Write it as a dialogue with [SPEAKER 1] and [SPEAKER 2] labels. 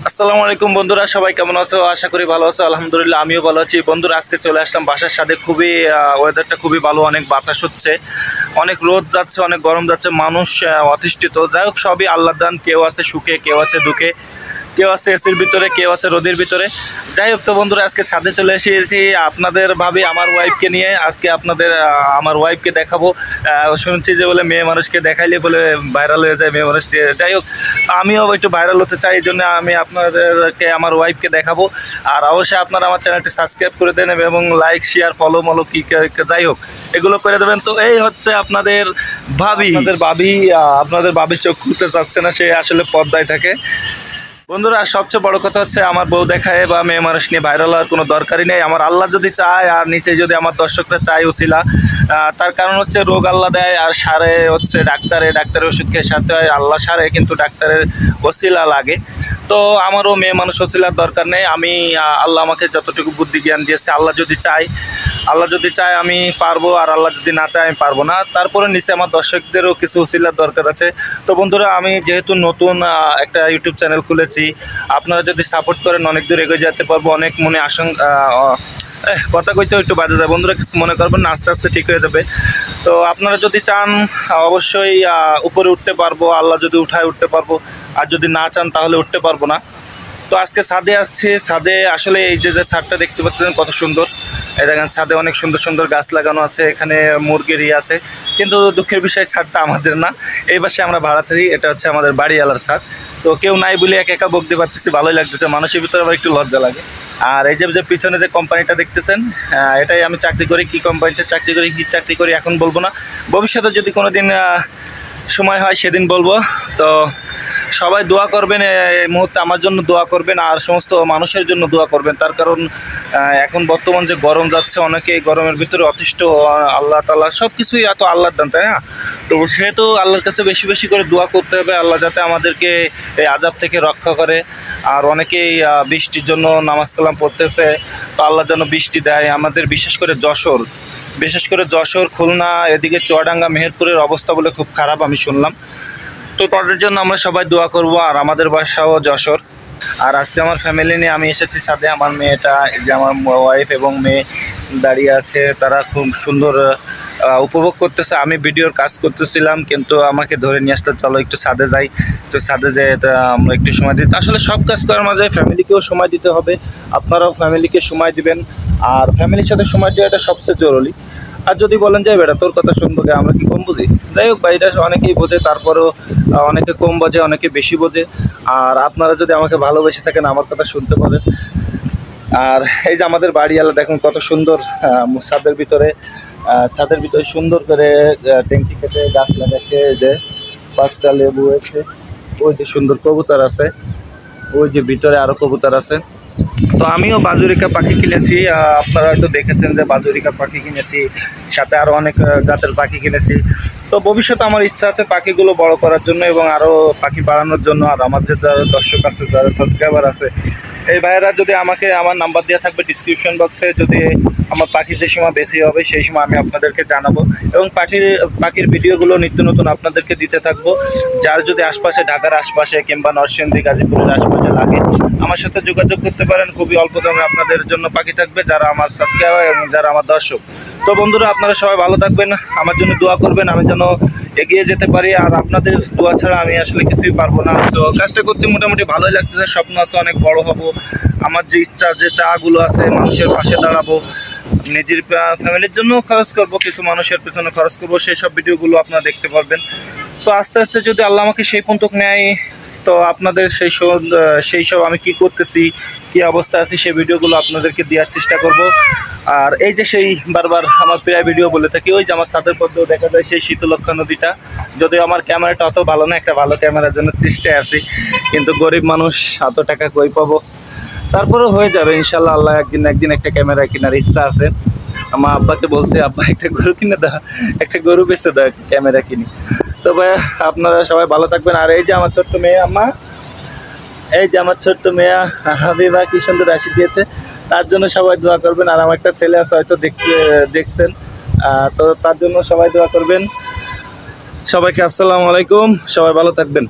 [SPEAKER 1] আসসালামু আলাইকুম বন্ধুরা, সবাই কেমন আছো? আশা করি ভালো আছো। আলহামদুলিল্লাহ আমিও ভালো আছি। বন্ধুরা, আজকে চলে আসলাম বাসার সাথে। খুবই ওয়েদারটা খুবই ভালো, অনেক বাতাস হচ্ছে, অনেক রোদ যাচ্ছে, অনেক গরম যাচ্ছে, মানুষ অতিষ্ঠিত। যাই হোক, সবই আল্লাহর দান। কেউ আছে সুখে, কেউ আছে দুঃখে, কেউ আছে এসির ভিতরে, কেউ আছে রোদের ভিতরে। যাই হোক, তো বন্ধুরা আজকে ছাদে চলে এসেছি আপনাদের ভাবি আমার ওয়াইফকে নিয়ে। আজকে আপনাদের আমার ওয়াইফকে দেখাবো। শুনছি যে বলে মেয়ে মানুষকে দেখাইলে বলে ভাইরাল হয়ে যায় মেয়ে মানুষ দিয়ে। যাই হোক, আমিও একটু ভাইরাল হতে চাই, এই জন্য আমি আপনাদেরকে আমার ওয়াইফকে দেখাবো। আর অবশ্যই আপনারা আমার চ্যানেলটি সাবস্ক্রাইব করে দেন এবং লাইক শেয়ার ফলো মলো কি যাই হোক এগুলো করে দেবেন। তো এই হচ্ছে আপনাদের ভাবি। আপনাদের ভাবি চোখ খুলতে চাচ্ছে না, সে আসলে পর্দায় থাকে। বন্ধুরা, সবচেয়ে বড় কথা হচ্ছে আমার বউ দেখায় বা মেয়ে মানুষ নিয়ে ভাইরাল হওয়ার কোনো দরকারই নেই। আমার আল্লাহ যদি চায় আর নিচে যদি আমার দর্শকরা চায় উসিলা, তার কারণ হচ্ছে রোগ আল্লাহ দেয় আর সারে হচ্ছে ডাক্তারের ওষুধ খেয়ে সারতে হয়। আল্লাহ সারে, কিন্তু ডাক্তারের ওসিলা লাগে। তো আমারও মেয়ে মানুষ ওসিলার দরকার নেই। আমি আল্লাহ আমাকে যতটুকু বুদ্ধি জ্ঞান দিয়েছে, আল্লাহ যদি চায় আমি পারবো, আর আল্লাহ যদি না চায় আমি পারবো না। তারপরে নিচে আমার দর্শকদেরও কিছু ওসিলার দরকার আছে। তো বন্ধুরা, আমি যেহেতু নতুন একটা ইউটিউব চ্যানেল খুলেছি, আপনারা যদি সাপোর্ট করেন অনেক দূর এগিয়ে যেতে পারবো। অনেক মনে কথা কইতেও একটু বাজে যায় বন্ধুরা, কিছু মনে করবেন না, আস্তে আস্তে ঠিক হয়ে যাবে। তো আপনারা যদি চান অবশ্যই উপরে উঠতে পারবো, আল্লাহ যদি উঠায় উঠতে পারবো, আর যদি না চান তাহলে উঠতে পারবো না। তো আজকে ছাদে আসছি। ছাদে আসলে এই যে ছাদটা দেখতে পাচ্ছেন কত সুন্দর। এই দেখেন, ছাদে অনেক সুন্দর সুন্দর গাছ লাগানো আছে, এখানে মুরগির আছে। কিন্তু দুঃখের বিষয়, ছাদটা আমাদের না, এই পাশে আমরা ভাড়া থাকি। এটা হচ্ছে আমাদের বাড়িওয়ালার ছাদ। তো কেউ নাই বলে একা একা বকতে পারতেছি, ভালোই লাগতেছে। মানুষের ভিতরে আবার একটু লজ্জা লাগে। আর এই যে পিছনে যে কোম্পানিটা দেখতেছেন, এটাই আমি চাকরি করি। কি কোম্পানিতে চাকরি করি এখন বলবো না, ভবিষ্যতে যদি কোনো দিন সময় হয় সেদিন বলবো। তো সবাই দোয়া করবেন, এই মুহূর্তে আমার জন্য দোয়া করবেন, আর সমস্ত মানুষের জন্য দোয়া করবেন। তার কারণ এখন বর্তমান যে গরম যাচ্ছে, অনেকে এই গরমের ভিতরে অতিষ্ঠ। আল্লাহ তাআলা সব কিছুই এত আল্লাহর দান, তাই না? তো সেহেতু আল্লাহর কাছে বেশি বেশি করে দোয়া করতে হবে, আল্লাহ যাতে আমাদেরকে এই আযাব থেকে রক্ষা করে। আর অনেকেই বৃষ্টির জন্য নামাজ কালাম পড়তেছে, তো আল্লাহ যেন বৃষ্টি দেয় আমাদের। বিশেষ করে যশোর, খুলনা, এদিকে চুয়াডাঙ্গা, মেহেরপুরের অবস্থা বলে খুব খারাপ আমি শুনলাম। তো তাদের জন্য আমরা সবাই দোয়া করব। আর আমাদের বাসাও যশোর। আর আজকে আমার ফ্যামিলি নিয়ে আমি এসেছি ছাদে। আমার মেয়েটা, যে আমার ওয়াইফ এবং মেয়ে দাঁড়িয়ে আছে, তারা খুব সুন্দর উপভোগ করতেছে। আমি ভিডিওর কাজ করতেছিলাম, কিন্তু আমাকে ধরে নিয়ে আসতে, চলো একটু ছাদে যাই। তো ছাদে যেয়ে আমরা একটু সময় দিই। আসলে সব কাজ করার মাঝে ফ্যামিলিকেও সময় দিতে হবে। আপনারাও ফ্যামিলিকে সময় দিবেন, আর ফ্যামিলির সাথে সময় দেওয়া এটা সবচেয়ে জরুরি। আর যদি বলেন যে বেটা তোর কথা শুনবো, আমরা কি কম বুঝি? যাই হোক ভাই, এটা অনেকেই বোঝে, তারপরেও অনেকে কম বোঝে, অনেকে বেশি বোঝে। আর আপনারা যদি আমাকে ভালোবেসে থাকেন, আমার কথা শুনতে পারেন। আর এই যে আমাদের বাড়িওয়ালা দেখুন কত সুন্দর, ছাদের ভিতরে সুন্দর করে ট্যাঙ্কি কেটে গাছ লাগাচ্ছে। যে 5টা লেবু হয়েছে, ওই যে সুন্দর কবুতর আছে, ওই যে ভিতরে আরো কবুতর আছে। তো আমিও বাজুরিকা পাখি কিনেছি। আপনারা হয়তো দেখেছেন যে বাজুরিকা পাখি কিনেছি, সাথে আরও অনেক জাতের পাখি কিনেছি। তো ভবিষ্যতে আমার ইচ্ছা আছে পাখিগুলো বড় করার জন্য এবং আরও পাখি বাড়ানোর জন্য। আর আমার যে যারা দর্শক আছে, যারা সাবস্ক্রাইবার আছে, এই ভাইয়েরা যদি আমাকে, আমার নাম্বার দেওয়া থাকবে ডিসক্রিপশন বক্সে, যদি আমার পাখি যে সময় বেশি হবে সেই সময় আমি আপনাদেরকে জানাবো। এবং পাখির ভিডিওগুলো নিত্য নতুন আপনাদেরকে দিতে থাকবো। যার যদি আশপাশে, ঢাকার আশপাশে কিংবা নরসিংদী, গাজীপুরের আশপাশে লাগে, আমার সাথে যোগাযোগ করতে পারেন। খুবই অল্প দামে আপনাদের জন্য পাখি থাকবে, যারা আমার সাবস্ক্রাইবার এবং যারা আমার দর্শক। তো বন্ধুরা, আপনারা সবাই ভালো থাকবেন, আমার জন্য দোয়া করবেন, আমি যেন এগিয়ে যেতে পারি। আর আপনাদের দোয়া ছাড়া আমি আসলে কিছুই পারবো না। তো কাজটা করতে মোটামুটি ভালোই লাগতেছে। স্বপ্ন আছে অনেক বড় হব। আমার যে ইচ্ছা, যে চাগুলো আছে, মানুষের পাশে দাঁড়াবো, নিজের ফ্যামিলির জন্য খরচ করব, কিছু মানুষের পেছনে খরচ করব, সেই সব ভিডিওগুলো আপনারা দেখতে পারবেন। তো আস্তে আস্তে যদি আল্লাহ আমাকে সেই পর্যন্ত নেয়, তো আপনাদের সেই সব আমি কি করতেছি, কি অবস্থা আছি, সেই ভিডিওগুলো আপনাদেরকে দেওয়ার চেষ্টা করব। আর এই যে সেই বারবার আমার প্রায় ভিডিও বলে থাকি, ওই যে আমার ছাদের পথেও দেখা যায় সেই শীতলক্ষা নদীটা। যদিও আমার ক্যামেরাটা অত ভালো না, একটা ভালো ক্যামেরার জন্য চেষ্টায় আছি, কিন্তু গরিব মানুষ, এত টাকা কই পাবো। তারপরেও হয়ে যাবে ইনশাল্লাহ। আল্লাহ একদিন একটা ক্যামেরা কেনার ইচ্ছা আছে। আমার আব্বাকে বলছে, আব্বা একটা গরু কিনে দাও, একটা গরু বেচে দাও, একটা ক্যামেরা কিনি। তো ভাই, আপনারা সবাই ভালো থাকবেন। আর এই যে আমার ছোট্ট মেয়ে আম্মা, এই যে আমার ছোট্ট মেয়ে হাবিবা কি সুন্দর হাসি দিয়েছে, তার জন্য সবাই দোয়া করবেন। আর আমার একটা ছেলে আছে, হয়তো দেখছেন, তো তার জন্য সবাই দোয়া করবেন। সবাইকে আসসালামু আলাইকুম, সবাই ভালো থাকবেন।